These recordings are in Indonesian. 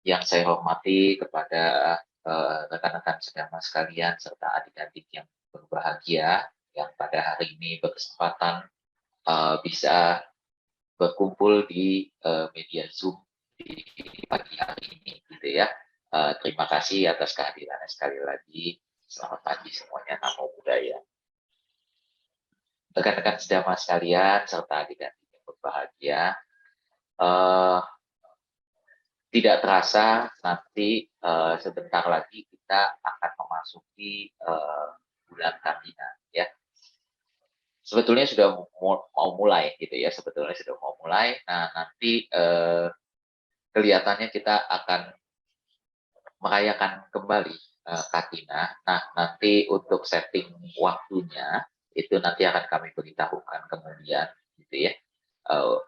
Yang saya hormati kepada rekan-rekan sedama sekalian serta adik-adik yang berbahagia yang pada hari ini berkesempatan bisa berkumpul di media Zoom di pagi hari ini, gitu ya. Terima kasih atas kehadirannya sekali lagi. Selamat pagi semuanya, namo buddhaya. Rekan-rekan sedama sekalian serta adik-adik yang berbahagia, eh, tidak terasa nanti sebentar lagi kita akan memasuki bulan Kamina, ya. Sebetulnya sudah mau mulai gitu ya, sebetulnya sudah mau mulai. Nah, nanti kelihatannya kita akan merayakan kembali Katina. Nah, nanti untuk setting waktunya itu nanti akan kami beritahukan kemudian gitu ya. Uh,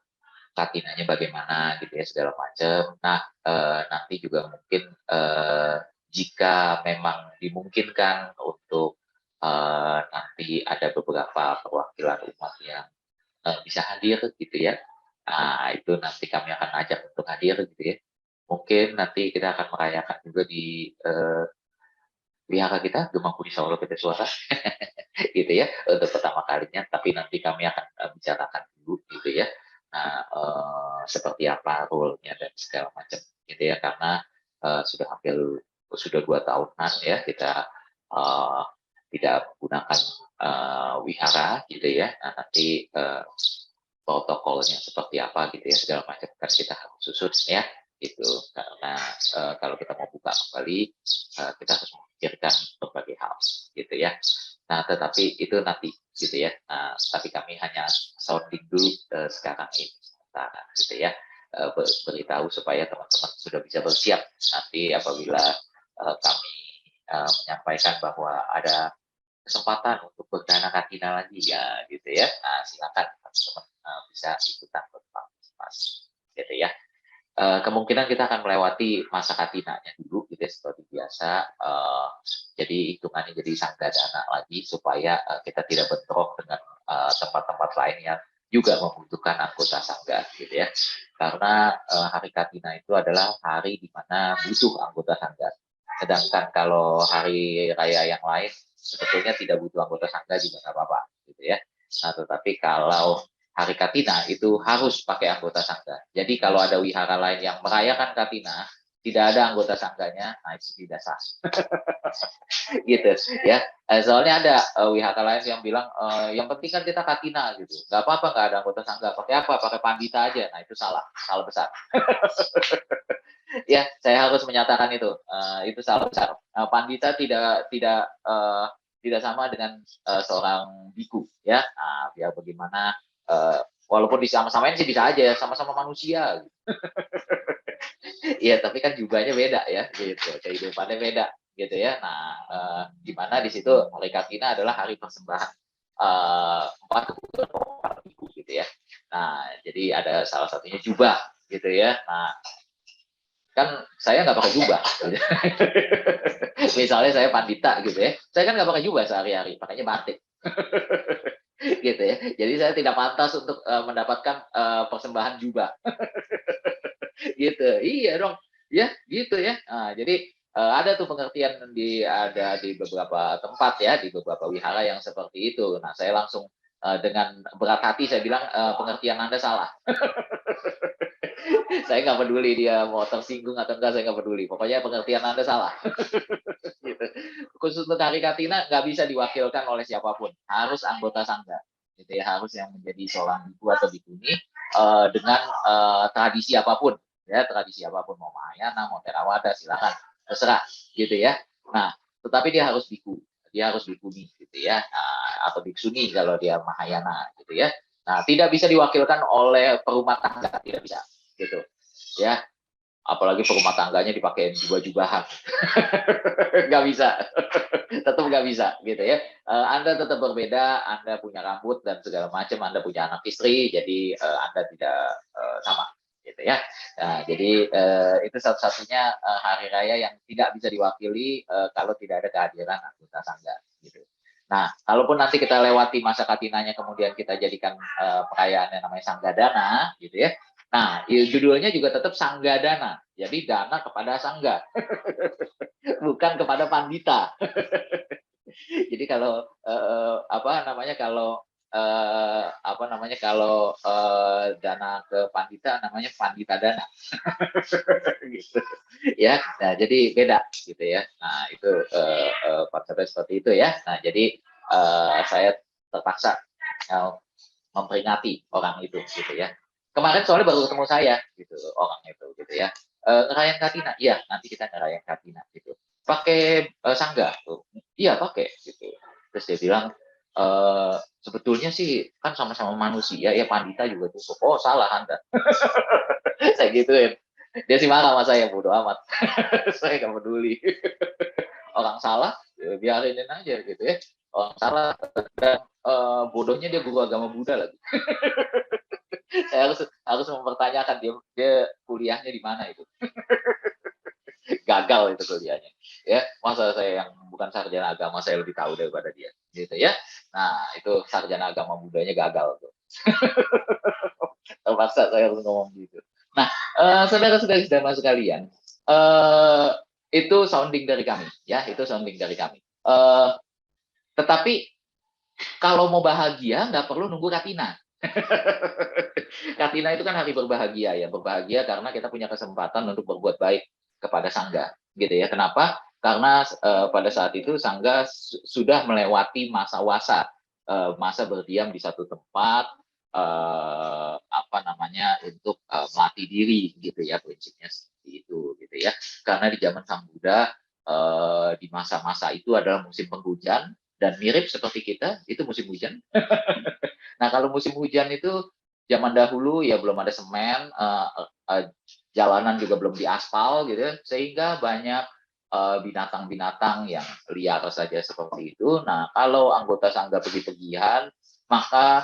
Katinanya bagaimana gitu ya segala macam. Nah, nanti juga mungkin jika memang dimungkinkan untuk nanti ada beberapa perwakilan umat yang bisa hadir gitu ya. Nah, itu nanti kami akan ajak untuk hadir gitu ya. Mungkin nanti kita akan merayakan juga di wihara kita, Gemangkuri Solo PT Suara, gitu ya, untuk pertama kalinya. Tapi nanti kami akan bicarakan dulu gitu ya. Nah, seperti apa role-nya dan segala macam gitu ya, karena sudah 2 tahunan ya kita uh, tidak menggunakan wihara gitu ya. Nah, nanti protokolnya seperti apa gitu ya segala macam kan kita harus susun ya gitu, karena kalau kita mau buka kembali kita harus memikirkan berbagai hal gitu ya. Nah, tetapi itu nanti gitu ya. Nah, tapi kami hanya sounding dulu sekarang ini sementara gitu ya, beritahu supaya teman-teman sudah bisa bersiap nanti apabila kami menyampaikan bahwa ada kesempatan untuk berdana katina lagi ya gitu ya. Nah, silakan teman-teman bisa ikutan berpartisipasi gitu ya. Kemungkinan kita akan melewati masa katinanya dulu gitu ya, seperti biasa. Jadi hitungannya jadi sanggadana lagi supaya kita tidak bentrok dengan tempat-tempat lain yang juga membutuhkan anggota sangga gitu ya. Karena hari katina itu adalah hari di mana butuh anggota sangga. Sedangkan kalau hari raya yang lain sebetulnya tidak butuh anggota sangga juga nggak apa-apa gitu ya. Nah, tetapi kalau hari Katina itu harus pakai anggota sangga. Jadi kalau ada wihara lain yang merayakan Katina, tidak ada anggota sangganya, nah itu tidak sah. Gitu ya. Soalnya ada wihara lain yang bilang yang penting kan kita Katina gitu. Gak apa-apa nggak ada anggota sangga. Pakai apa? Pakai pandita aja. Nah itu salah, salah besar. Ya, saya harus menyatakan itu salah besar. Pandita tidak sama dengan seorang biku ya. Nah, biar bagaimana walaupun disama-samain sih bisa aja, sama-sama manusia. Iya, tapi kan jubahnya beda ya, gitu. Kehidupannya beda, gitu ya. Nah, di mana di situ hari Kartina adalah hari persembahan empat kebutuhan para biku, gitu ya. Nah, jadi ada salah satunya jubah, gitu ya. Nah, kan saya nggak pakai jubah. Gitu. Misalnya saya pandita gitu ya, saya kan nggak pakai jubah sehari-hari, pakainya batik. Gitu ya. Jadi saya tidak pantas untuk mendapatkan persembahan jubah. Gitu. Iya dong. Ya, gitu ya. Nah, jadi ada tuh pengertian ada di beberapa tempat ya, di beberapa wihara yang seperti itu. Nah, saya langsung dengan berat hati saya bilang pengertian Anda salah. Saya nggak peduli dia mau tersinggung atau enggak, saya nggak peduli. Pokoknya pengertian Anda salah. Gitu. Khusus untuk hari Katina nggak bisa diwakilkan oleh siapapun, harus anggota sangga. Gitu ya, harus yang menjadi seorang biku atau bikuni dengan tradisi apapun, ya tradisi apapun, mau Mahayana, mau Theravada, silakan, terserah, gitu ya. Nah, tetapi dia harus biku, dia harus bikuni, gitu ya, atau biksuni kalau dia Mahayana, gitu ya. Nah, tidak bisa diwakilkan oleh perumah tangga, tidak bisa, gitu, ya. Apalagi perumah tangganya dipakai jubah-jubahan, nggak bisa, tetap nggak bisa, gitu ya. Anda tetap berbeda, Anda punya rambut dan segala macam, Anda punya anak istri, jadi Anda tidak sama, gitu ya. Nah, jadi itu satu-satunya hari raya yang tidak bisa diwakili kalau tidak ada kehadiran anggota sangga, gitu. Nah, kalaupun nanti kita lewati masa katinanya, kemudian kita jadikan perayaan yang namanya Sanggadana, gitu ya. Nah, judulnya juga tetap Sangga Dana. Jadi dana kepada sangga, bukan kepada pandita. Jadi kalau dana ke pandita namanya pandita dana. Gitu. Ya. Nah, jadi beda gitu ya. Nah, itu konsepnya seperti itu ya. Nah, jadi saya terpaksa memperingati orang itu gitu ya. Kemarin soalnya baru ketemu saya gitu orang itu gitu ya. Ngerayain Katina, iya nanti kita ngerayain Katina gitu. Pakai sangga tuh, iya pakai gitu. Terus dia bilang sebetulnya sih kan sama-sama manusia ya pandita juga cukup. Oh salah Anda, saya gituin. Dia sih marah sama saya, bodo amat. Saya nggak peduli. Orang salah, ya biarinin aja gitu ya. Orang salah, dan bodohnya dia guru agama Buddha lagi. Saya harus mempertanyakan dia kuliahnya di mana itu. Gagal itu kuliahnya. Ya, masa saya yang bukan sarjana agama saya lebih tahu daripada dia, gitu ya. Nah, itu sarjana agama Buddhanya gagal tuh. Terpaksa saya harus ngomong gitu. Nah, saudara-saudari sedang sekalian, itu sounding dari kami, ya, itu sounding dari kami. Tetapi kalau mau bahagia nggak perlu nunggu Katina. Katina itu kan hari berbahagia ya, berbahagia karena kita punya kesempatan untuk berbuat baik kepada sangga, gitu ya. Kenapa? Karena pada saat itu sangga sudah melewati masa wasa, masa berdiam di satu tempat, untuk melatih diri, gitu ya, prinsipnya seperti itu, gitu ya. Karena di zaman Sang Buddha, di masa-masa itu adalah musim penghujan dan mirip seperti kita, itu musim hujan. Nah, kalau musim hujan itu zaman dahulu ya belum ada semen, jalanan juga belum diaspal gitu ya, sehingga banyak binatang-binatang yang liar saja seperti itu. Nah, kalau anggota sangga pergi-pergian, maka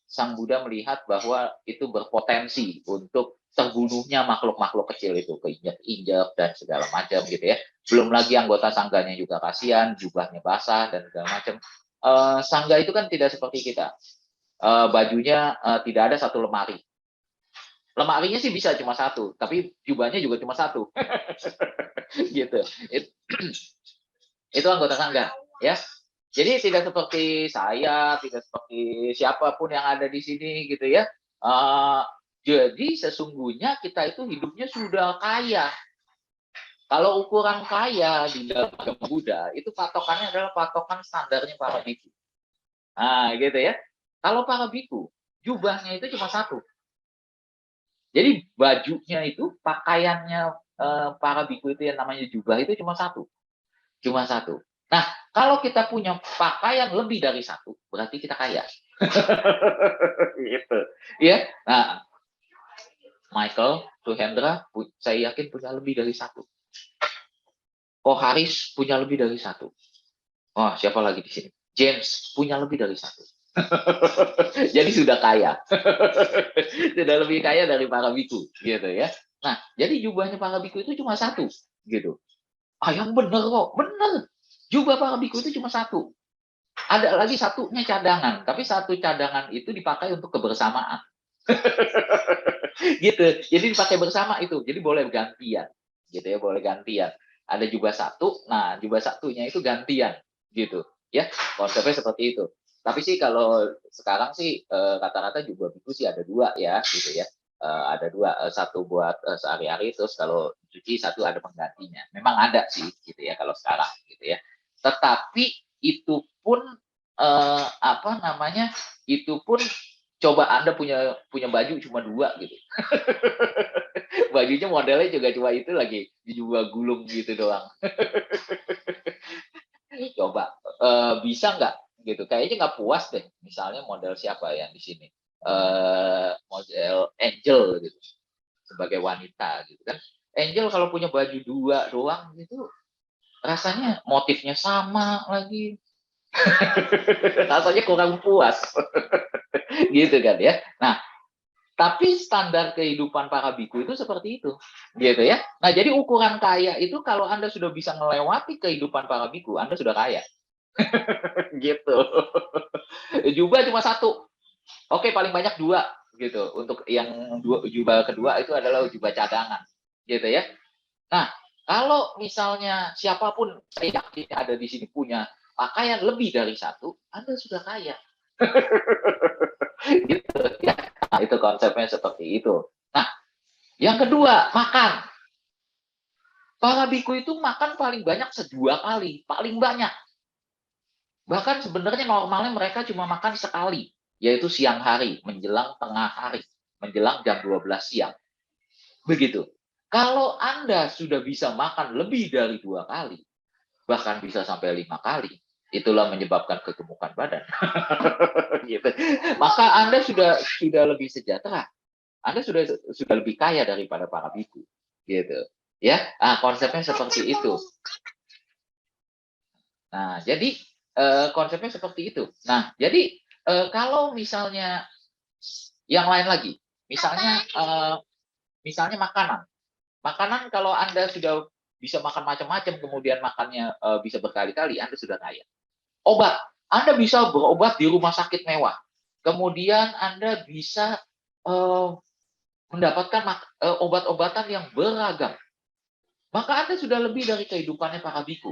Sang Buddha melihat bahwa itu berpotensi untuk terbunuhnya makhluk-makhluk kecil itu, keinjak-injak dan segala macam gitu ya. Belum lagi anggota sangganya juga kasihan, jubahnya basah dan segala macam. Sangga itu kan tidak seperti kita. Bajunya tidak ada satu lemari. Lemarinya sih bisa cuma satu, tapi jubahnya juga cuma satu. Gitu. Itu anggota sangga, ya. Jadi tidak seperti saya, tidak seperti siapapun yang ada di sini gitu ya. Jadi sesungguhnya kita itu hidupnya sudah kaya. Kalau ukuran kaya di dalam agama Buddha, itu patokannya adalah patokan standarnya para biku. Nah, gitu ya. Kalau para biku, jubahnya itu cuma satu. Jadi bajunya itu, pakaiannya para biku itu yang namanya jubah itu cuma satu. Cuma satu. Nah, kalau kita punya pakaian lebih dari satu, berarti kita kaya. Gitu. Ya. Nah, Michael, Tuhendra, saya yakin punya lebih dari satu. Oh, Haris punya lebih dari satu. Oh, siapa lagi di sini? James punya lebih dari satu. Jadi sudah kaya. Sudah lebih kaya dari para biku, gitu ya. Nah, jadi jubahnya para biku itu cuma satu, gitu. Yang bener kok, bener. Jubah para biku itu cuma satu. Ada lagi satunya cadangan, tapi satu cadangan itu dipakai untuk kebersamaan. Gitu. Jadi dipakai bersama itu. Jadi boleh gantian. Gitu ya, boleh gantian. Ada jubah satu, nah jubah satunya itu gantian, gitu. Ya, konsepnya seperti itu. Tapi sih kalau sekarang sih rata-rata jubah biku sih ada dua ya, gitu ya. Ada dua, satu buat sehari-hari, terus kalau cuci satu ada penggantinya. Memang ada sih, gitu ya kalau sekarang, gitu ya. Tetapi itu pun itu pun coba Anda punya baju cuma dua gitu. Bajunya modelnya juga cuma itu lagi dijual gulung gitu doang. Coba bisa nggak gitu? Kayaknya nggak puas deh. Misalnya model siapa yang di sini? Model Angel gitu sebagai wanita gitu kan. Angel kalau punya baju dua doang gitu rasanya motifnya sama lagi. Rasanya kurang puas. Gitu kan ya. Nah, tapi standar kehidupan para biku itu seperti itu, gitu ya. Nah, jadi ukuran kaya itu kalau Anda sudah bisa melewati kehidupan para biku, Anda sudah kaya. Gitu. Jubah cuma satu. Oke, paling banyak dua. gitu. Untuk yang jubah kedua itu adalah jubah cadangan, gitu ya. Nah, kalau misalnya siapapun saya yakin ada di sini punya pakaian lebih dari satu, Anda sudah kaya. Gitu ya. Nah, itu konsepnya seperti itu. Nah, yang kedua, makan. Para biku itu makan paling banyak 2 kali, paling banyak. Bahkan sebenarnya normalnya mereka cuma makan sekali, yaitu siang hari, menjelang tengah hari, menjelang jam 12 siang. Begitu. Kalau Anda sudah bisa makan lebih dari 2 kali, bahkan bisa sampai 5 kali, itulah menyebabkan kegemukan badan. Gitu. Maka Anda sudah lebih sejahtera. Anda sudah lebih kaya daripada para biku. Gitu. Ya, nah, konsepnya seperti itu. Nah, jadi konsepnya seperti itu. Nah, jadi kalau misalnya yang lain lagi, misalnya makanan. Makanan kalau Anda sudah bisa makan macam-macam, kemudian makannya bisa berkali-kali, Anda sudah kaya. Obat, Anda bisa berobat di rumah sakit mewah. Kemudian Anda bisa mendapatkan obat-obatan yang beragam. Maka Anda sudah lebih dari kehidupannya para biku.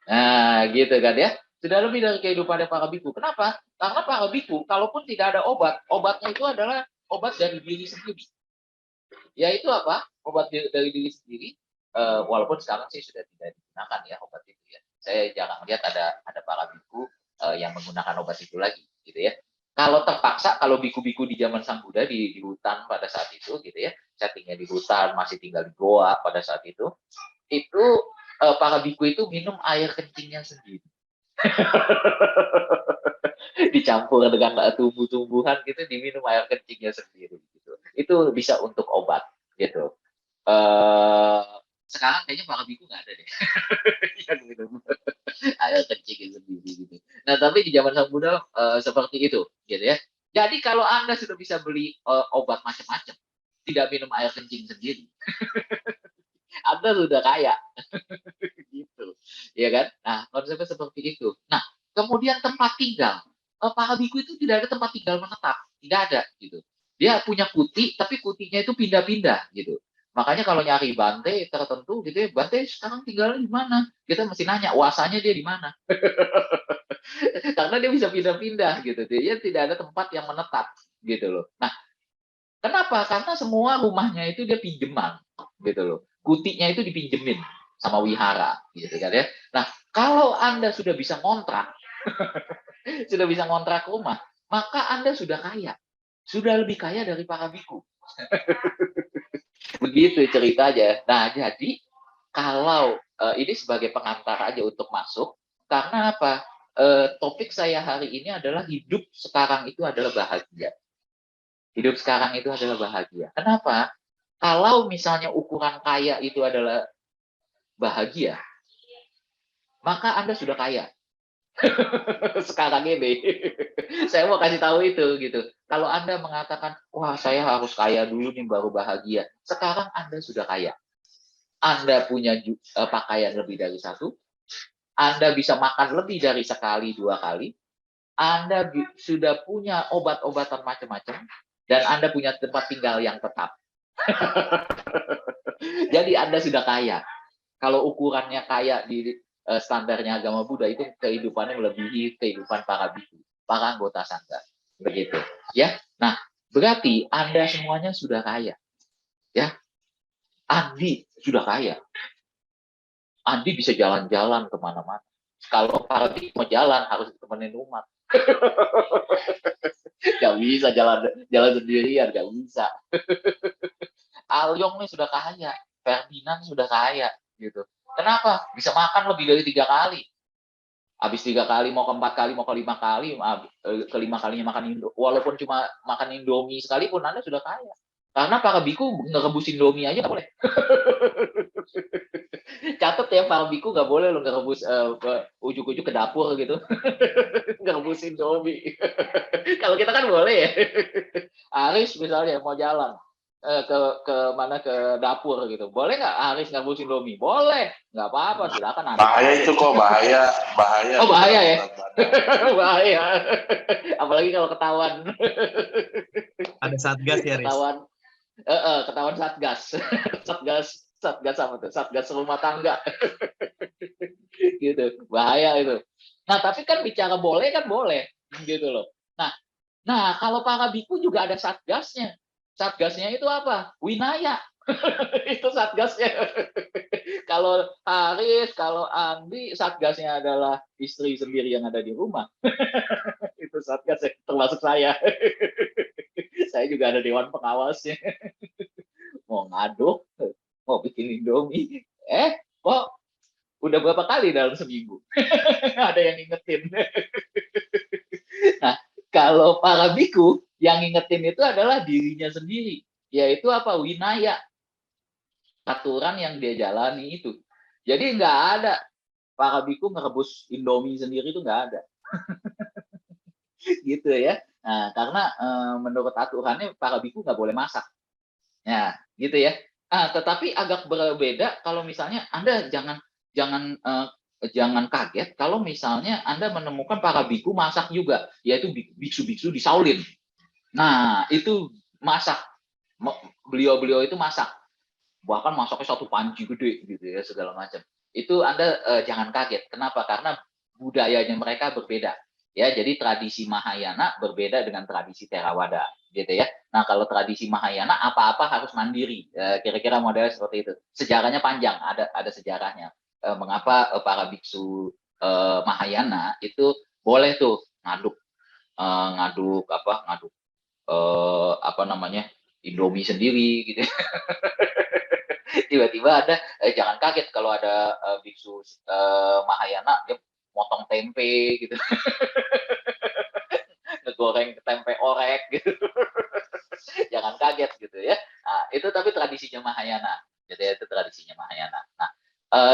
Nah, gitu kan ya. Sudah lebih dari kehidupannya para biku. Kenapa? Karena para biku, kalaupun tidak ada obat, obatnya itu adalah obat dari diri sendiri. Yaitu apa? Obat dari diri sendiri. Walaupun sekarang sih sudah tidak digunakan ya obat itu ya. Saya jarang lihat ada para biku yang menggunakan obat itu lagi, gitu ya. Kalau terpaksa, kalau biku-biku di zaman Sang Buddha di hutan pada saat itu, gitu ya, settingnya di hutan, masih tinggal di goa pada saat itu para biku itu minum air kencingnya sendiri. Dicampur dengan tumbuh-tumbuhan gitu, diminum air kencingnya sendiri gitu. Itu bisa untuk obat gitu. Sekarang kayaknya para biku nggak ada deh yang minum air kencingnya sendiri gitu. Nah, tapi di zaman Sang Buddha seperti itu gitu ya. Jadi kalau Anda sudah bisa beli obat macam-macam, tidak minum air kencing sendiri, Anda sudah kaya. Gitu, ya kan? Nah, konsepnya seperti itu. Nah, kemudian tempat tinggal. Para biku itu tidak ada tempat tinggal menetap, tidak ada gitu. Dia punya kuti, tapi kutinya itu pindah-pindah gitu. Makanya kalau nyari Bante tertentu gitu ya, Bante sekarang tinggalnya di mana? Kita mesti nanya, wasanya dia di mana? Karena dia bisa pindah-pindah gitu. Dia tidak ada tempat yang menetap gitu loh. Nah, kenapa? Karena semua rumahnya itu dia pinjeman gitu loh. Kutinya itu dipinjemin sama wihara gitu kan ya. Nah, kalau Anda sudah bisa ngontrak, sudah bisa ngontrak rumah, maka Anda sudah kaya. Sudah lebih kaya dari para biku. Begitu ceritanya. Nah, jadi kalau ini sebagai pengantar aja untuk masuk, karena apa? Topik saya hari ini adalah hidup sekarang itu adalah bahagia. Hidup sekarang itu adalah bahagia. Kenapa? Kalau misalnya ukuran kaya itu adalah bahagia, maka Anda sudah kaya. Sekarang ini. Saya mau kasih tahu itu gitu. Kalau Anda mengatakan, wah saya harus kaya dulu nih baru bahagia. Sekarang Anda sudah kaya. Anda punya pakaian lebih dari satu. Anda bisa makan lebih dari sekali, 2 kali. Anda sudah punya obat-obatan macam-macam. Dan Anda punya tempat tinggal yang tetap. Jadi Anda sudah kaya. Kalau ukurannya kaya di standarnya agama Buddha itu kehidupannya melebihi kehidupan para biku, para anggota sangga. Begitu. Ya. Nah, berarti Anda semuanya sudah kaya. Ya. Andi sudah kaya. Andi bisa jalan-jalan kemana-mana. Kalau para biku mau jalan harus ditemenin umat. Gak bisa jalan sendirian, gak bisa. Alyong nih sudah kaya, Ferdinand sudah kaya, gitu. Kenapa? Bisa makan lebih dari 3 kali. Habis 3 kali, mau ke 4 kali, mau ke 5 kali, ke 5 kalinya makan Indo. Walaupun cuma makan Indomie sekalipun, Anda sudah kaya. Karena para biku ngerebus Indomie aja nggak boleh. Catat ya, para biku nggak boleh lo ngerebus ujuk-ujuk ke dapur gitu. Ngerebus Indomie. Kalau kita kan boleh ya. Aris misalnya mau jalan ke mana ke dapur gitu, boleh nggak Aris ngabisin Indomie? Boleh, nggak apa-apa, silakan. Bahaya itu kok, bahaya. Oh bahaya ya. Bahaya. Apalagi kalau ketahuan. ada satgas ya, Riz? Ketahuan satgas. satgas apa tuh? Satgas rumah tangga. Gitu, bahaya itu. Nah, tapi kan bicara boleh kan boleh, gitu loh. Nah, kalau para biku juga ada satgasnya. Satgasnya itu apa? Winaya. Itu satgasnya. Kalau Haris, kalau Andi, satgasnya adalah istri sendiri yang ada di rumah. Itu satgas, termasuk saya. Saya juga ada dewan pengawasnya. Mau ngaduk, mau bikin Indomie. Kok udah berapa kali dalam seminggu? Ada yang ingetin. Nah, kalau para biku, yang ingetin itu adalah dirinya sendiri. Yaitu apa? Winaya. Aturan yang dia jalani itu. Jadi nggak ada para biku ngerebus Indomie sendiri itu nggak ada. Gitu ya. Nah, karena menurut aturannya para biku nggak boleh masak. Ya, gitu ya. Tetapi agak berbeda kalau misalnya Anda jangan kaget kalau misalnya Anda menemukan para biku masak juga, yaitu biksu-biksu di Shaolin. Nah, itu masak. Beliau-beliau itu masak. Bahkan masaknya satu panci gede gitu ya, segala macam. Itu Anda jangan kaget. Kenapa? Karena budayanya mereka berbeda. Ya, jadi tradisi Mahayana berbeda dengan tradisi Theravada, gitu ya. Nah, kalau tradisi Mahayana apa-apa harus mandiri, kira-kira modelnya seperti itu. Sejarahnya panjang, ada sejarahnya. Mengapa para biksu Mahayana itu boleh tuh ngaduk apa namanya, Indomie sendiri, gitu. Tiba-tiba ada, jangan kaget kalau ada biksu Mahayana dia motong tempe gitu. Ngegoreng tempe orek gitu. Jangan kaget gitu ya. Nah, itu tapi tradisinya Mahayana. Jadi itu tradisinya Mahayana. Nah,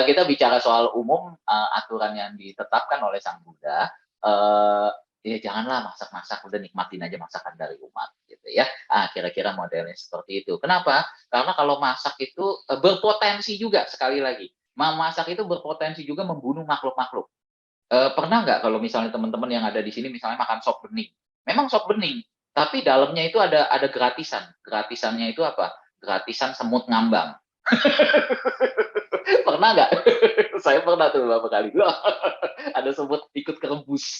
kita bicara soal umum aturan yang ditetapkan oleh Sang Buddha, ya janganlah masak-masak, udah nikmatin aja masakan dari umat gitu ya. Kira-kira modelnya seperti itu. Kenapa? Karena kalau masak itu berpotensi juga, sekali lagi, masak itu berpotensi juga membunuh makhluk-makhluk. Pernah nggak kalau misalnya teman-teman yang ada di sini misalnya makan sop bening, memang sop bening, tapi dalamnya itu ada gratisan. Gratisannya itu apa? Gratisan semut ngambang. Pernah nggak? Saya pernah tuh beberapa kali. Ada semut ikut kerebus.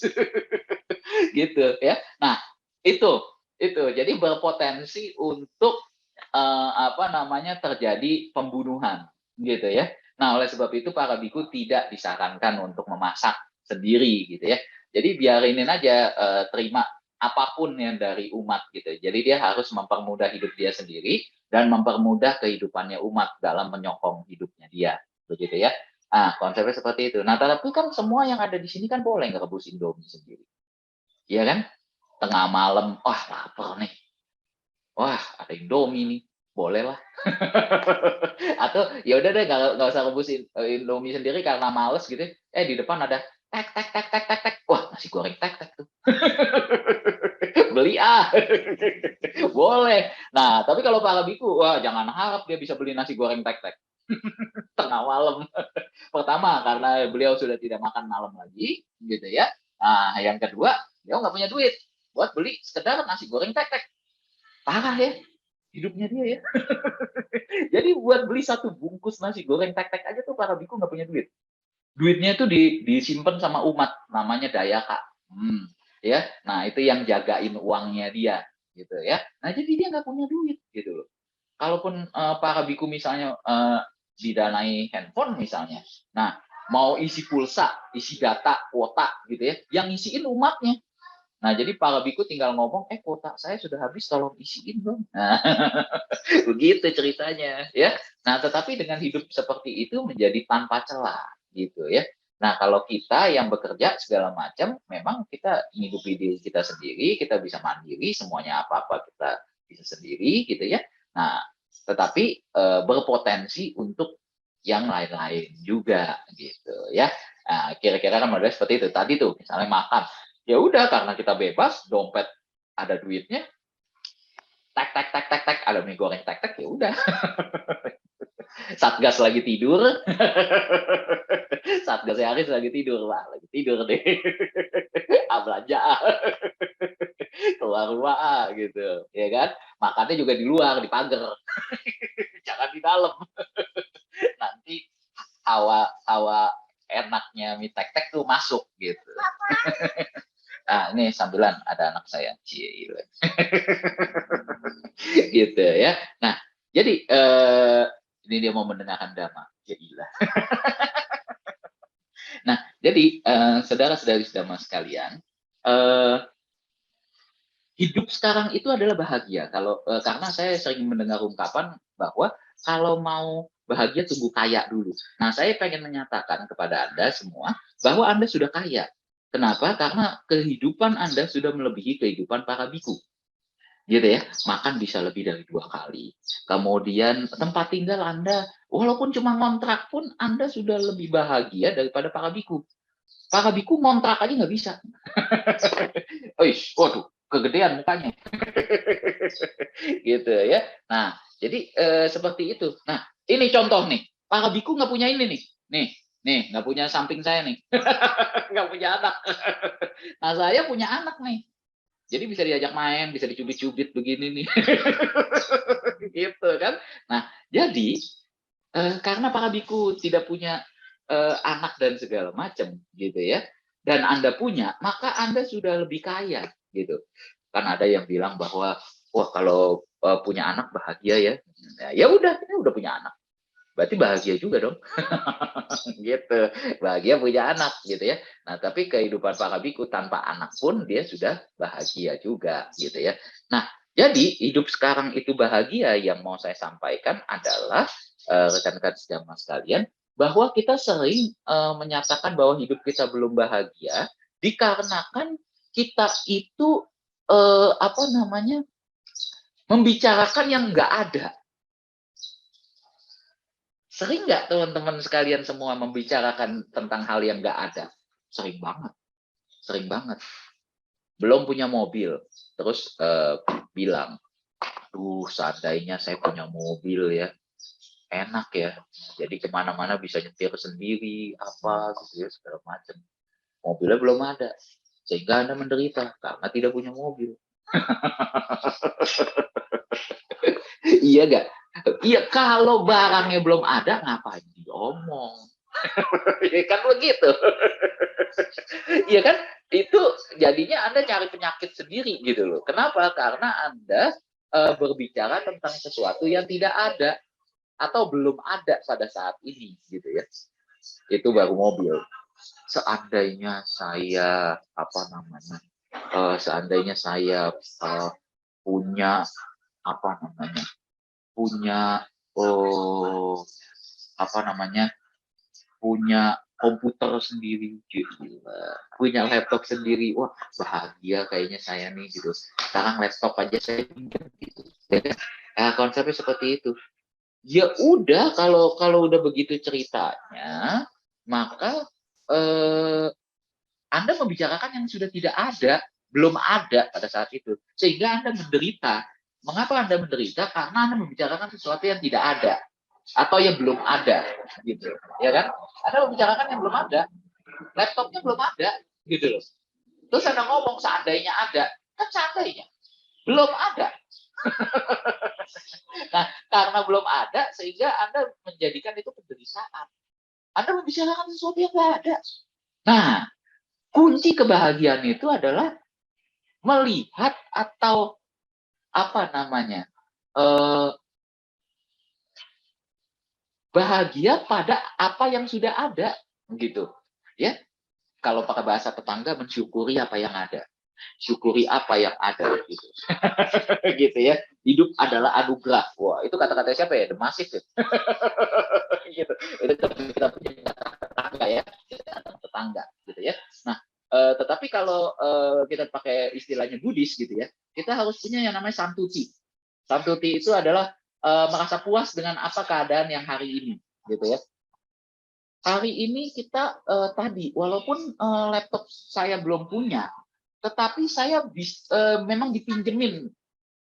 Gitu ya. Nah, itu jadi berpotensi untuk apa namanya, terjadi pembunuhan gitu ya. Nah, oleh sebab itu para biku tidak disarankan untuk memasak sendiri gitu ya. Jadi biarinin aja, terima apapun yang dari umat gitu. Jadi dia harus mempermudah hidup dia sendiri dan mempermudah kehidupannya umat dalam menyokong hidupnya dia, begitu ya. Konsepnya seperti itu. Nah, tapi kan semua yang ada di sini kan boleh ngerebus Indomie sendiri. Iya kan? Tengah malam, wah lapar nih. Wah, ada Indomie nih. Boleh lah. Atau ya udah deh, nggak usah rebus Indomie sendiri karena males gitu. Di depan ada tek tek tek tek tek tek. Wah, nasi goreng tek tek tuh. Beli boleh. Nah, tapi kalau para biku, wah jangan harap dia bisa beli nasi goreng tek tek tengah malam. Pertama, karena beliau sudah tidak makan malam lagi, gitu ya. Nah, yang kedua, dia nggak punya duit buat beli sekedar nasi goreng tek tek. Parah ya hidupnya dia ya. Jadi buat beli satu bungkus nasi goreng tek-tek aja tuh para biku nggak punya duit. Duitnya itu disimpan sama umat, namanya Dayaka. Ya, nah itu yang jagain uangnya dia, gitu ya. Nah jadi dia nggak punya duit, gitu loh. Kalaupun para biku misalnya didanai handphone misalnya, nah mau isi pulsa, isi data, kuota, gitu ya, yang ngisiin umatnya. Nah, jadi para biku tinggal ngomong, kuota saya sudah habis, tolong isiin dong. Nah, begitu ceritanya, ya. Nah, tetapi dengan hidup seperti itu menjadi tanpa celah, gitu ya. Nah, kalau kita yang bekerja segala macam, memang kita menghidupi diri kita sendiri, kita bisa mandiri, semuanya apa-apa kita bisa sendiri, gitu ya. Nah, tetapi berpotensi untuk yang lain-lain juga, gitu ya. Nah, kira-kira kan modelnya seperti itu. Tadi tuh, misalnya makan, ya udah karena kita bebas, dompet ada duitnya, tek tek tek tek tek, ada mie goreng tek tek, ya udah. Satgas lagi tidur, Satgas Haris lagi tidur lah, lagi tidur deh. Belanja. keluar rumah gitu, ya kan? Makannya juga di luar, di pagar, jangan di dalam. Nanti hawa hawa enaknya mie tek-tek tuh masuk gitu. Nah, ini sambilan ada anak saya, cile. Gitu ya. Nah, jadi ini dia mau mendengarkan drama, gila. Nah, jadi saudara-saudari sedama sekalian, eh, hidup sekarang itu adalah bahagia. Kalau karena saya sering mendengar ungkapan bahwa kalau mau bahagia tunggu kaya dulu. Nah, saya pengen menyatakan kepada Anda semua bahwa Anda sudah kaya. Kenapa? Karena kehidupan Anda sudah melebihi kehidupan para biku. Gitu ya, makan bisa lebih dari 2 kali. Kemudian tempat tinggal Anda, walaupun cuma ngontrak pun Anda sudah lebih bahagia daripada para biku. Para biku ngontrak aja nggak bisa. Oish, waduh, kegedean mukanya. Gitu ya. Nah, jadi seperti itu. Nah, ini contoh nih. Para biku nggak punya ini nih. Nih, nggak punya samping saya nih. Nggak punya anak. Nah, saya punya anak nih. Jadi bisa diajak main, bisa dicubit-cubit begini nih. Gitu kan. Nah, jadi karena para biku tidak punya anak dan segala macam gitu ya, dan Anda punya, maka Anda sudah lebih kaya gitu. Kan ada yang bilang bahwa wah kalau punya anak bahagia ya. Nah, ya udah, ini udah punya anak. Berarti bahagia juga dong. Gitu. Bahagia punya anak gitu ya. Nah, tapi kehidupan para biku tanpa anak pun dia sudah bahagia juga gitu ya. Nah, jadi hidup sekarang itu bahagia yang mau saya sampaikan adalah rekan-rekan sedama sekalian bahwa kita sering menyatakan bahwa hidup kita belum bahagia dikarenakan kita itu apa namanya membicarakan yang nggak ada. Sering nggak teman-teman sekalian semua membicarakan tentang hal yang nggak ada? Sering banget, sering banget. Belum punya mobil, terus bilang, "Aduh, seandainya saya punya mobil ya, enak ya. Jadi kemana-mana bisa nyetir sendiri, apa gitu ya, segala macam. Mobilnya belum ada, sehingga Anda menderita karena tidak punya mobil." Iya nggak? Iya, kalau barangnya belum ada, ngapain diomong? Ya kan begitu. Iya kan? Itu jadinya Anda cari penyakit sendiri gitu loh. Kenapa? Karena Anda berbicara tentang sesuatu yang tidak ada atau belum ada pada saat ini gitu ya. Itu baru mobil. Seandainya saya apa namanya? Seandainya saya punya apa namanya? Punya apa namanya? Punya komputer sendiri, gila. Punya laptop sendiri, wah bahagia kayaknya saya nih gitu. Sekarang laptop aja saya pinjam gitu. Ya kan? Nah, konsepnya seperti itu. Ya udah, kalau udah begitu ceritanya, maka Anda membicarakan yang sudah tidak ada, belum ada pada saat itu, sehingga Anda menderita. Mengapa Anda menderita? Karena Anda membicarakan sesuatu yang tidak ada atau yang belum ada, gitu, ya kan? Anda membicarakan yang belum ada, laptopnya belum ada, gitu loh. Terus Anda ngomong seandainya ada, kan seandainya belum ada. Nah, karena belum ada, sehingga Anda menjadikan itu penderitaan. Anda membicarakan sesuatu yang tidak ada. Nah, kunci kebahagiaan itu adalah melihat atau apa namanya bahagia pada apa yang sudah ada gitu ya. Kalau pakai bahasa tetangga, mensyukuri apa yang ada, syukuri apa yang ada gitu. Gitu ya, hidup adalah anugerah. Wah, itu kata-kata siapa ya? The Massive ya? Gitu. Itu kita punya tetangga ya, tetangga gitu ya. Nah, tetapi kalau kita pakai istilahnya Buddhis gitu ya, kita harus punya yang namanya samtuti. Samtuti itu adalah merasa puas dengan apa keadaan yang hari ini, gitu ya. Hari ini kita tadi, walaupun laptop saya belum punya, tetapi saya memang dipinjemin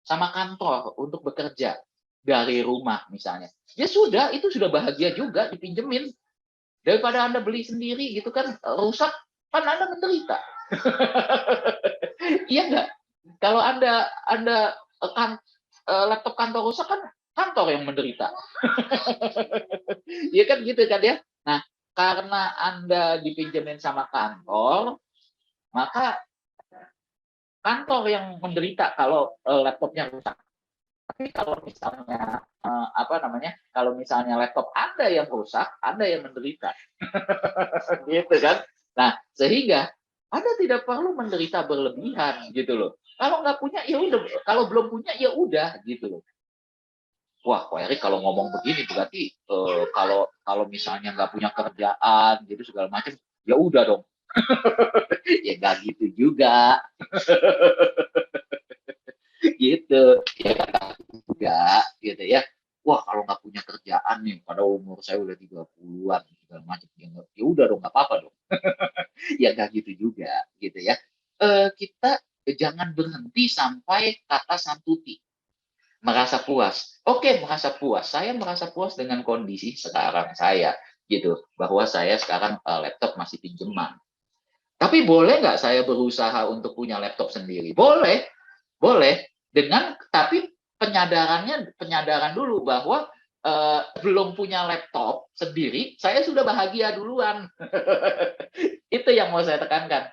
sama kantor untuk bekerja dari rumah misalnya. Ya sudah, itu sudah bahagia juga dipinjemin. Daripada Anda beli sendiri gitu kan, rusak, kan Anda menderita. Iya nggak? Kalau Anda laptop kantor rusak kan kantor yang menderita. Iya kan gitu kan ya. Nah, karena Anda dipinjemin sama kantor, maka kantor yang menderita kalau laptopnya rusak. Tapi kalau misalnya apa namanya? Kalau misalnya laptop Anda yang rusak, Anda yang menderita. Gitu kan. Nah, sehingga Anda tidak perlu menderita berlebihan gitu loh. Kalau nggak punya ya udah, kalau belum punya ya udah gitu loh. Wah, Ko Erik kalau ngomong begini berarti kalau kalau misalnya nggak punya kerjaan gitu segala macam, ya udah dong. Ya nggak gitu juga. Gitu. Ya nggak gitu juga gitu ya. Wah, kalau nggak punya kerjaan nih, pada umur saya udah 30-an segala macam, ya udah dong, nggak apa-apa dong. Ya nggak gitu juga gitu ya. Kita jangan berhenti sampai kata santuti, merasa puas. Oke, merasa puas. Saya merasa puas dengan kondisi sekarang saya, gitu. Bahwa saya sekarang laptop masih pinjaman. Tapi boleh nggak saya berusaha untuk punya laptop sendiri? Boleh, boleh. Tapi penyadaran dulu bahwa belum punya laptop sendiri, saya sudah bahagia duluan. Itu yang mau saya tekankan.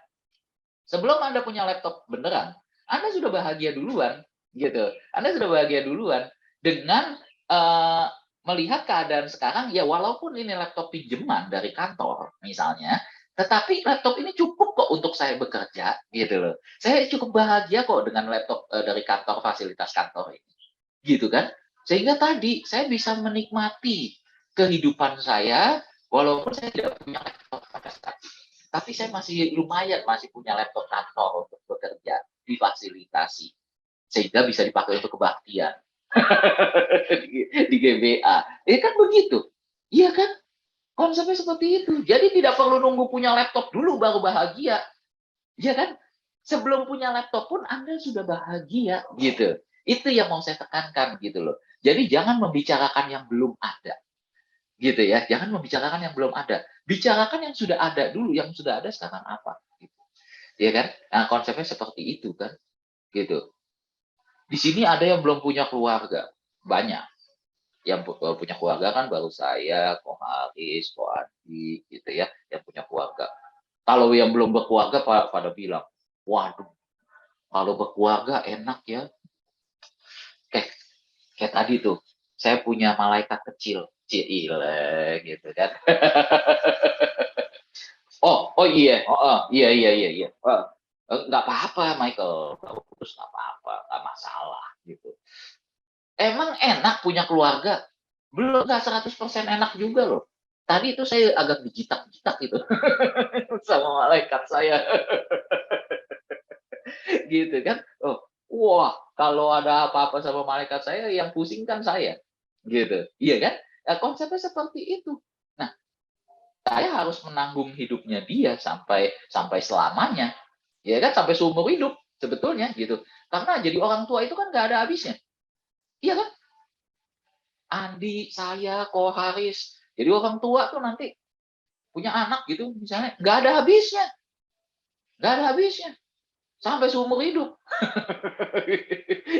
Sebelum Anda punya laptop beneran, Anda sudah bahagia duluan, gitu. Anda sudah bahagia duluan dengan uh, melihat keadaan sekarang, ya walaupun ini laptop pinjaman dari kantor, misalnya, tetapi laptop ini cukup kok untuk saya bekerja, gitu loh. Saya cukup bahagia kok dengan laptop dari kantor, fasilitas kantor ini, gitu kan. Sehingga tadi saya bisa menikmati kehidupan saya, walaupun saya tidak punya laptop pada saat itu. Tapi saya masih lumayan, masih punya laptop kantor untuk bekerja, difasilitasi. Sehingga bisa dipakai untuk kebaktian. Di GBA. Kan begitu. Iya kan? Konsepnya seperti itu. Jadi tidak perlu nunggu punya laptop dulu baru bahagia. Iya kan? Sebelum punya laptop pun Anda sudah bahagia gitu. Itu yang mau saya tekankan gitu loh. Jadi jangan membicarakan yang belum ada gitu ya. Jangan membicarakan yang belum ada. Bicarakan yang sudah ada dulu, yang sudah ada sekarang apa gitu. Ya kan? Nah, konsepnya seperti itu kan. Gitu. Di sini ada yang belum punya keluarga. Banyak. Yang punya keluarga kan baru saya, Ko Haris, Ko Adi gitu ya, yang punya keluarga. Kalau yang belum berkeluarga pada bilang, waduh, kalau berkeluarga enak ya. Kayak, kayak tadi tuh, saya punya malaikat kecil. Cile gitu kan. Oh iya, iya iya iya iya. Nggak apa-apa Michael, terus nggak apa-apa, nggak masalah gitu. Emang enak punya keluarga? Belum, nggak 100% enak juga loh. Tadi itu saya agak dijitak-jitak gitu sama malaikat saya. Gitu kan. Wah, kalau ada apa-apa sama malaikat saya, yang pusing kan saya. Gitu. Iya kan? Nah, konsepnya seperti itu. Nah, saya harus menanggung hidupnya dia sampai sampai selamanya. Ya kan, sampai seumur hidup sebetulnya gitu. Karena jadi orang tua itu kan nggak ada habisnya. Iya kan? Andi, saya, Ko Haris. Jadi orang tua tuh nanti punya anak gitu misalnya, nggak ada habisnya. Nggak ada habisnya. Sampai seumur hidup.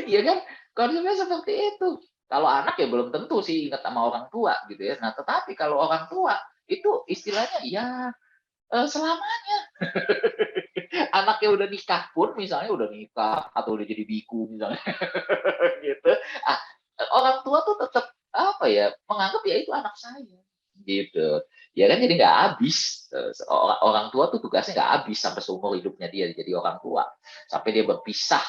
Iya kan? Konsepnya seperti itu. Kalau anak ya belum tentu sih ingat sama orang tua gitu ya. Nah, tetapi kalau orang tua itu istilahnya ya selamanya. Anaknya udah nikah pun misalnya, udah nikah atau udah jadi biku misalnya gitu. Ah, orang tua tuh tetap apa ya, menganggap ya itu anak saya gitu. Ya kan, jadi nggak habis. Orang tua tuh tugasnya nggak habis sampai seumur hidupnya dia jadi orang tua, sampai dia berpisah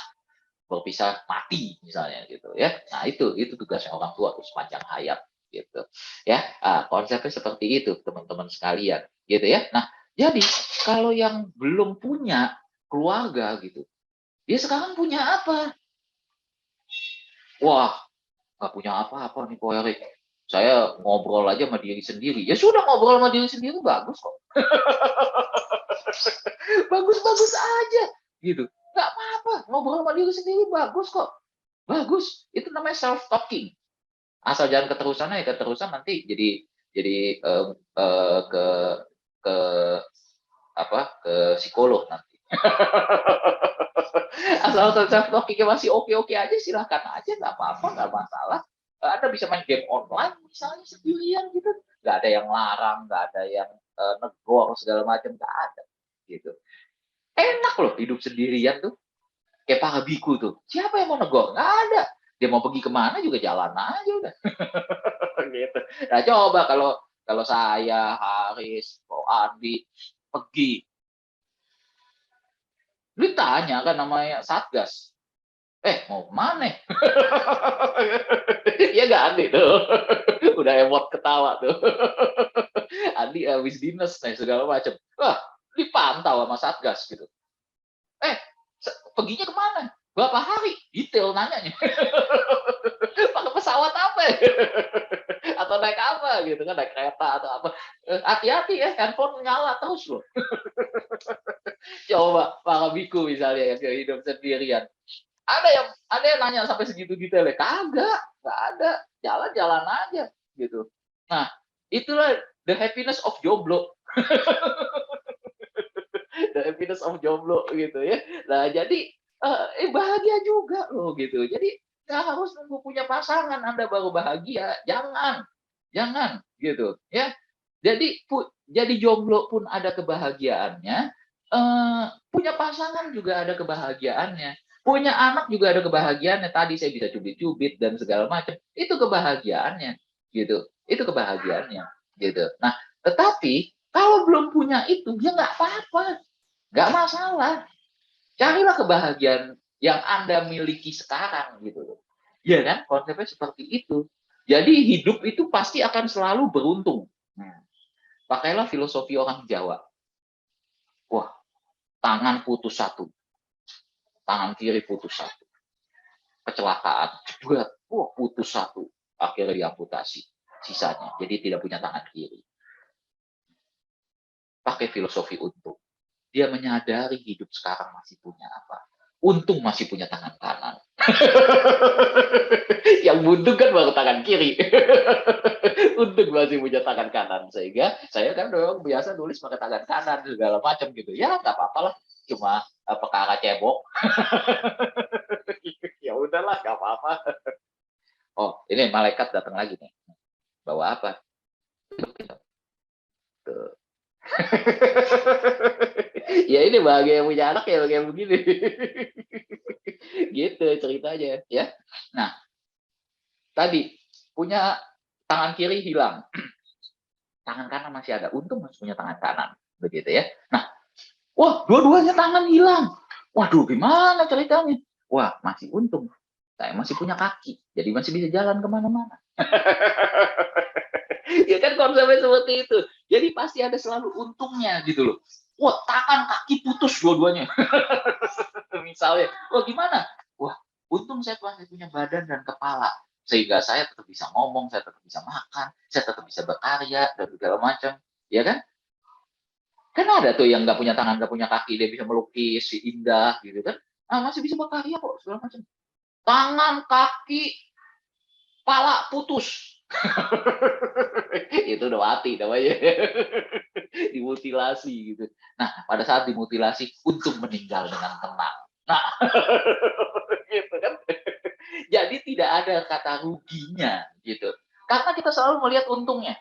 berpisah mati misalnya gitu ya. Nah, itu tugasnya orang tua tuh sepanjang hayat gitu ya. Konsepnya seperti itu teman-teman sekalian gitu ya. Nah, jadi kalau yang belum punya keluarga gitu, dia sekarang punya apa? Wah, nggak punya apa-apa nih Ko Erik. Saya ngobrol aja sama diri sendiri. Ya sudah, ngobrol sama diri sendiri bagus kok. Bagus-bagus aja gitu. Nggak apa-apa, ngobrol sama diri sendiri bagus kok. Bagus. Itu namanya self talking. Asal jangan keterusan aja, keterusan nanti jadi ke ke apa, ke psikolog nanti. Asal self talkingnya masih oke-oke aja, silahkan aja, nggak apa-apa, nggak masalah. Anda bisa main game online misalnya sendirian gitu, nggak ada yang larang, nggak ada yang negor segala macam, nggak ada gitu. Enak loh hidup sendirian tuh, kayak para biku tuh. Siapa yang mau negor? Nggak ada. Dia mau pergi kemana juga jalan aja udah. Gitu. Nah coba kalau kalau saya, Haris, Andi pergi, lu tanya kan namanya Satgas, mau kemana? Iya nggak Andi tuh, udah emot ketawa tuh. Andi habis dinas segala macam. Wah, dipantau sama Satgas gitu. Perginya kemana? Berapa hari? Detail nanyanya. Pakai pesawat apa? Atau naik apa gitu kan, naik kereta atau apa. Hati-hati ya, handphone nyala terus loh. Coba para biku misalnya yang hidup sendirian. Ada yang nanya sampai segitu detailnya? Kagak, nggak ada. Jalan-jalan aja gitu. Nah, itulah the happiness of jomblo. The happiness of jomblo gitu ya. Nah, jadi bahagia juga loh gitu. Jadi nggak harus nunggu punya pasangan Anda baru bahagia. Jangan, jangan gitu ya. Jadi jomblo pun ada kebahagiaannya, punya pasangan juga ada kebahagiaannya, punya anak juga ada kebahagiaannya. Tadi saya bisa cubit-cubit dan segala macam, itu kebahagiaannya, gitu. Itu kebahagiaannya, gitu. Nah, tetapi kalau belum punya itu, ya nggak apa-apa, nggak masalah. Carilah kebahagiaan yang Anda miliki sekarang, gitu loh. Ya kan, konsepnya seperti itu. Jadi hidup itu pasti akan selalu beruntung. Pakailah filosofi orang Jawa. Wah, tangan putus satu, tangan kiri putus satu. Kecelakaan, jebret, wah putus satu. Akhirnya diamputasi sisanya. Jadi tidak punya tangan kiri. Pakai filosofi untung. Dia menyadari hidup sekarang masih punya apa. Untung masih punya tangan kanan. Yang buntung kan baru tangan kiri. Untung masih punya tangan kanan. Sehingga saya kan memang biasa nulis pakai tangan kanan segala macam gitu. Ya nggak apa-apa lah. Cuma perkara cebok. Ya udahlah, nggak apa-apa. Oh, ini malaikat datang lagi nih. Bawa apa? Tuh. Ya ini bahagia punya anak ya kayak begini. Gitu ceritanya ya. Nah, tadi punya tangan kiri hilang, tangan kanan masih ada. Untung masih punya tangan kanan, begitu ya. Nah, wah dua-duanya tangan hilang. Waduh, gimana ceritanya? Wah, masih untung. Saya masih punya kaki, jadi masih bisa jalan kemana-mana. Ya kan konsepnya seperti itu. Jadi pasti ada selalu untungnya gitu loh. Wah, tangan kaki putus dua-duanya. Misalnya, wah gimana? Wah, untung saya masih punya badan dan kepala. Sehingga saya tetap bisa ngomong, saya tetap bisa makan, saya tetap bisa berkarya, dan segala macam. Ya kan? Kan ada tuh yang nggak punya tangan, nggak punya kaki, dia bisa melukis, si indah gitu kan. Masih bisa berkarya kok, segala macam. Tangan, kaki, kepala putus. Itu udah mati namanya. Dimutilasi gitu. Nah, pada saat dimutilasi, untung meninggal dengan tenang. Nah, gitu kan. Jadi tidak ada kata ruginya gitu. Karena kita selalu melihat untungnya.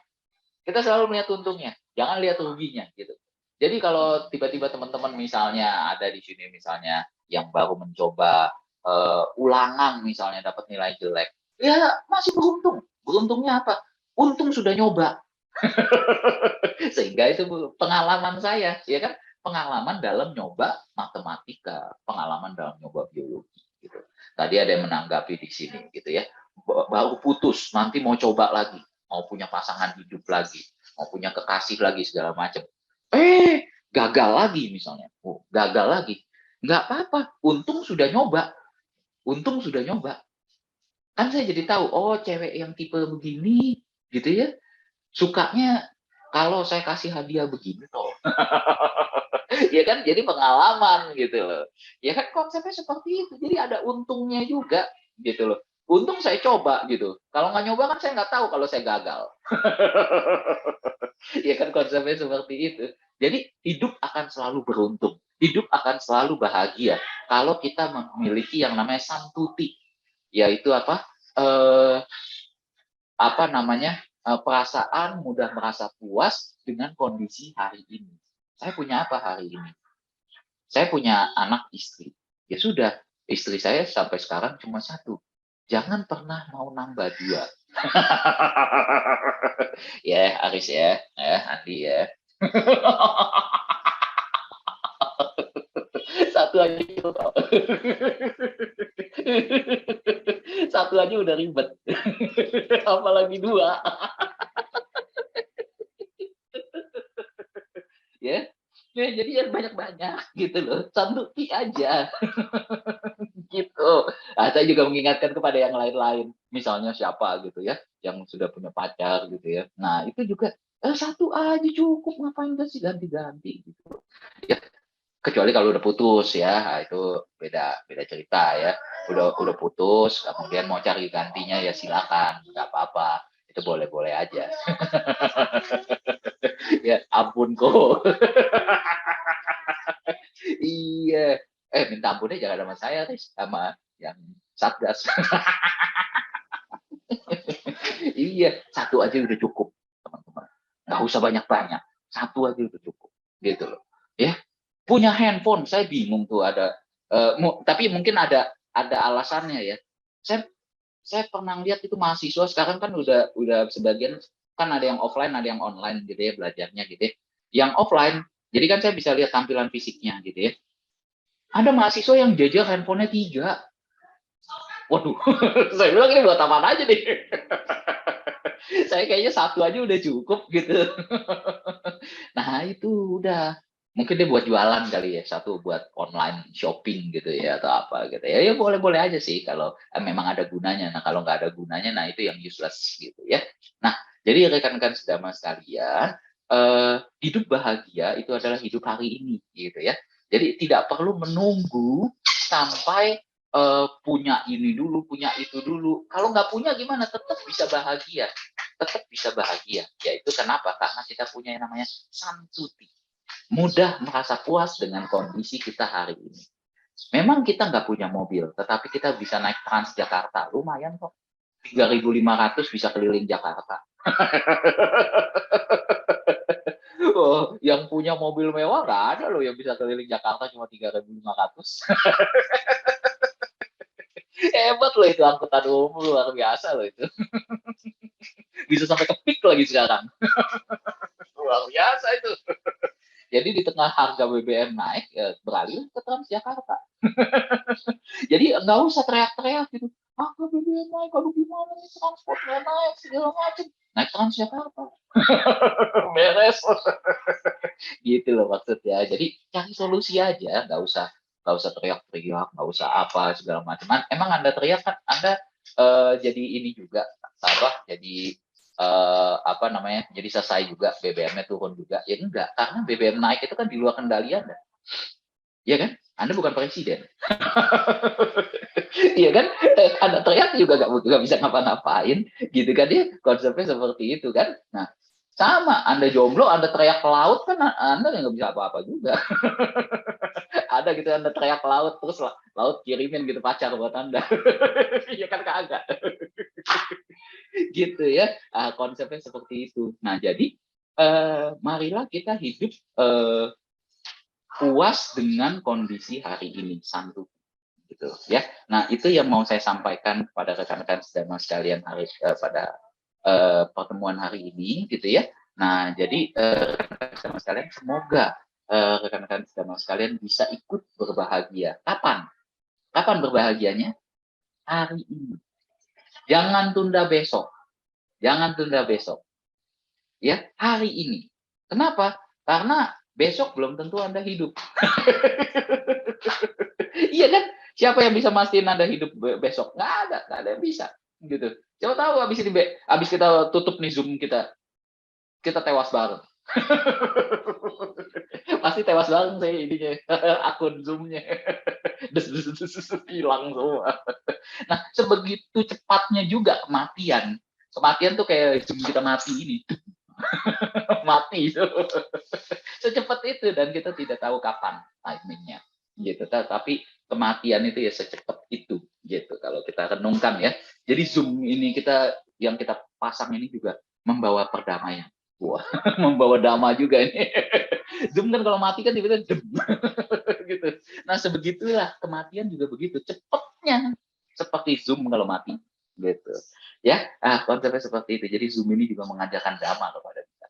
Kita selalu melihat untungnya. Jangan lihat ruginya gitu. Jadi kalau tiba-tiba teman-teman misalnya ada di sini misalnya yang baru mencoba ulangan misalnya dapat nilai jelek, ya masih beruntung. Beruntungnya apa? Untung sudah nyoba. Sehingga itu pengalaman saya, ya kan? Pengalaman dalam nyoba matematika, pengalaman dalam nyoba biologi gitu. Tadi ada yang menanggapi di sini gitu ya. Baru putus, nanti mau coba lagi, mau punya pasangan hidup lagi, mau punya kekasih lagi segala macam. Gagal lagi misalnya. Gagal lagi. Nggak apa-apa, untung sudah nyoba. Untung sudah nyoba. Kan saya jadi tahu, oh cewek yang tipe begini gitu ya, sukanya kalau saya kasih hadiah begini toh. Ya kan jadi pengalaman gitu loh. Ya kan konsepnya seperti itu. Jadi ada untungnya juga gitu loh. Untung saya coba gitu. Kalau nggak nyoba kan saya nggak tahu kalau saya gagal. Ya kan konsepnya seperti itu. Jadi hidup akan selalu beruntung. Hidup akan selalu bahagia. kalau kita memiliki yang namanya santuti, yaitu apa namanya, perasaan mudah merasa puas dengan kondisi hari ini. Saya punya apa hari ini? Saya punya anak istri. Ya sudah, istri saya sampai sekarang cuma satu. Jangan pernah mau nambah dua. Ya, Aris ya, Andi ya. Satu aja satu aja udah ribet. Apalagi dua. Ya. Ya, jadi yang banyak-banyak gitu loh. Santuti aja. Gitu. Nah, saya juga mengingatkan kepada yang lain-lain. Misalnya siapa gitu ya, yang sudah punya pacar gitu ya. Nah, itu juga satu aja cukup, ngapain sih ganti-ganti gitu. Ya, kecuali kalau udah putus ya, nah, itu beda beda cerita ya. Udah putus, kemudian mau cari gantinya ya silakan, nggak apa-apa. Itu boleh-boleh aja. Ya ampun kok. Iya. Minta ampunnya jangan sama saya, Riz. Sama yang Satgas. Iya, satu aja udah cukup, teman-teman. Nggak usah banyak-banyak. Satu aja udah cukup. Gitu loh. Ya, punya handphone, saya bingung tuh ada. Tapi mungkin ada alasannya ya. Saya pernah lihat itu mahasiswa sekarang kan udah sebagian kan ada yang offline, ada yang online gitu ya belajarnya gitu ya. Yang offline, jadi kan saya bisa lihat tampilan fisiknya gitu ya. Ada mahasiswa yang jajar handphonenya 3. Waduh, saya bilang ini buat apaan aja nih. Saya kayaknya satu aja udah cukup gitu. Nah itu udah. Mungkin dia buat jualan kali ya, satu buat online shopping gitu ya, atau apa gitu ya. Ya boleh-boleh aja sih kalau memang ada gunanya. Nah kalau nggak ada gunanya, nah itu yang useless gitu ya. Nah, jadi rekan-rekan sedama sekalian, hidup bahagia itu adalah hidup hari ini gitu ya. Jadi tidak perlu menunggu sampai punya ini dulu, punya itu dulu. Kalau nggak punya gimana? Tetap bisa bahagia. Tetap bisa bahagia. Yaitu kenapa? Karena kita punya yang namanya santuti. Mudah merasa puas dengan kondisi kita hari ini. Memang kita nggak punya mobil, tetapi kita bisa naik Transjakarta. Lumayan kok. 3.500 bisa keliling Jakarta. Oh, yang punya mobil mewah nggak ada loh yang bisa keliling Jakarta cuma 3.500. Hebat loh itu angkutan umum, luar biasa loh itu. Bisa sampai ke peak lagi sekarang. Luar biasa itu. Jadi di tengah harga BBM naik, ya beralih ke Transjakarta. Jadi nggak usah teriak-teriak gitu. Harga BBM naik, aduh gimana nih transportnya naik, segala macam. Naik Transjakarta. Beres. Gitu loh maksudnya. Jadi cari solusi aja, nggak usah teriak-teriak, nggak usah apa segala macam. Emang Anda teriak kan Anda jadi ini juga apa? Jadi apa namanya? Jadi selesai juga BBM-nya turun juga. Ya enggak, karena BBM naik itu kan di luar kendali Anda. Iya kan? Anda bukan presiden. Iya kan? Anda teriak juga nggak bisa ngapa-ngapain, gitu kan ya? Konsepnya seperti itu kan? Nah, sama. Anda jomblo, Anda teriak ke laut kan Anda nggak bisa apa-apa juga. Ada gitu Anda teriak ke laut terus laut kirimin gitu pacar buat Anda. Iya kan kagak. Gitu ya. Konsepnya seperti itu. Nah, jadi marilah kita hidup puas dengan kondisi hari ini, santuy gitu ya. Nah, itu yang mau saya sampaikan kepada rekan-rekan sedama sekalian pada pertemuan hari ini gitu ya. Nah, jadi rekan-rekan sedama sekalian semoga rekan-rekan sedama sekalian bisa ikut berbahagia. Kapan? Kapan berbahagianya? Hari ini. Jangan tunda besok. Jangan tunda besok. Ya, hari ini. Kenapa? Karena besok belum tentu Anda hidup. Iya kan? Siapa yang bisa mastiin Anda hidup besok? Nggak ada yang bisa. Gitu. Siapa tahu habis kita tutup nih Zoom kita tewas bareng. Pasti tewas bareng sih ininya, akun Zoom-nya. Hilang semua. Nah, sebegitu cepatnya juga kematian. Kematian tuh kayak Zoom kita mati ini. Mati itu. Secepat itu dan kita tidak tahu kapan timingnya gitu. Tapi kematian itu ya secepat itu gitu kalau kita renungkan ya. Jadi Zoom ini yang kita pasang ini juga membawa perdamaian. Wah, membawa dama juga ini. Zoom kan kalau mati kan tiba-tiba dem gitu. Nah, sebegitulah kematian juga begitu, cepatnya seperti Zoom kalau mati gitu. Ya, konsepnya seperti itu. Jadi Zoom ini juga mengajarkan dama kepada kita.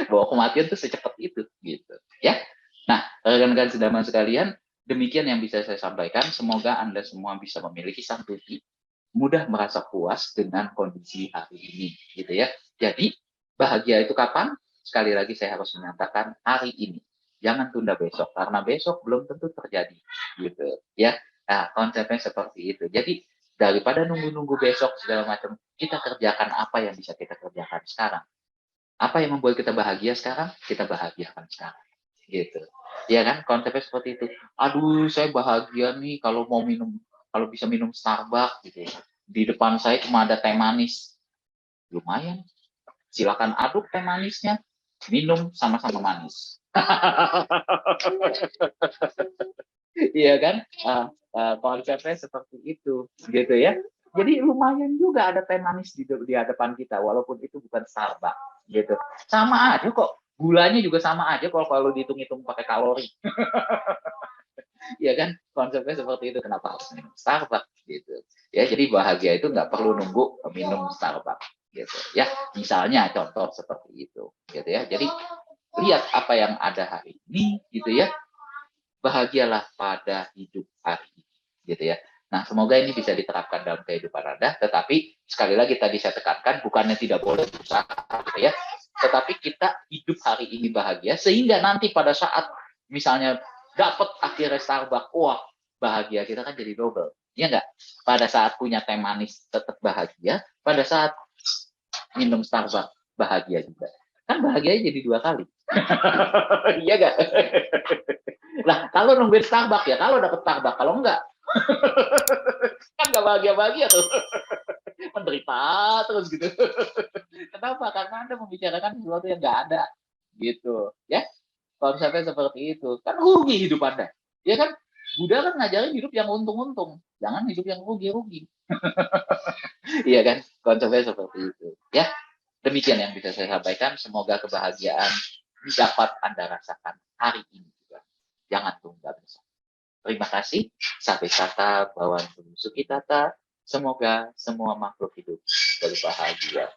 Bahwa kematian itu secepat itu gitu, ya. Nah, rekan-rekan sedaman sekalian, demikian yang bisa saya sampaikan. Semoga Anda semua bisa memiliki santuti, mudah merasa puas dengan kondisi hari ini, gitu ya. Jadi, bahagia itu kapan? Sekali lagi saya harus menyatakan hari ini. Jangan tunda besok, karena besok belum tentu terjadi, gitu ya. Nah, konsepnya seperti itu. Jadi, daripada nunggu-nunggu besok segala macam, kita kerjakan apa yang bisa kita kerjakan sekarang. Apa yang membuat kita bahagia sekarang, kita bahagiakan sekarang. Gitu. Ya kan, konsepnya seperti itu. Aduh, saya bahagia nih kalau bisa minum Starbucks gitu ya. Di depan saya cuma ada teh manis. Lumayan. Silakan aduk teh manisnya, minum sama-sama manis. Iya kan? Konsepnya seperti itu, gitu ya. Jadi lumayan juga ada teh manis di hadapan kita, walaupun itu bukan Starbucks, gitu. Sama aja kok, gulanya juga sama aja kalau dihitung-hitung pakai kalori. Iya kan? Konsepnya seperti itu, kenapa harus minum Starbucks, gitu. Ya, jadi bahagia itu nggak perlu nunggu minum Starbucks, gitu. Ya, misalnya contoh seperti itu, gitu ya. Jadi lihat apa yang ada hari ini, gitu ya. Bahagialah pada hidup hari ini, gitu ya. Nah, semoga ini bisa diterapkan dalam kehidupan Anda, tetapi sekali lagi tadi saya tekankan, bukannya tidak boleh berusaha, gitu ya, tetapi kita hidup hari ini bahagia, sehingga nanti pada saat misalnya dapat akhirnya Starbucks, wah, bahagia kita kan jadi double, ya enggak? Pada saat punya teh manis tetap bahagia, pada saat minum Starbucks bahagia juga. Kan bahagianya jadi 2 kali. Iya enggak? Nah, kalau nungguin Starbucks ya, kalau dapat Starbucks, kalau enggak, kan nggak bahagia-bahagia tuh. Menderita terus gitu. Kenapa? Karena Anda membicarakan sesuatu yang nggak ada. Gitu. Ya, konsepnya seperti itu. Kan rugi hidup Anda. Ya kan? Buddha kan ngajarin hidup yang untung-untung. Jangan hidup yang rugi-rugi. Iya kan? Konsepnya seperti itu. Ya, demikian yang bisa saya sampaikan. Semoga kebahagiaan dapat Anda rasakan hari ini juga. Jangan tunda besok. Terima kasih. Sampai kata bawaan Suki Tata. Semoga semua makhluk hidup berbahagia.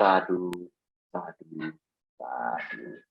Sadu, sadu, sadu.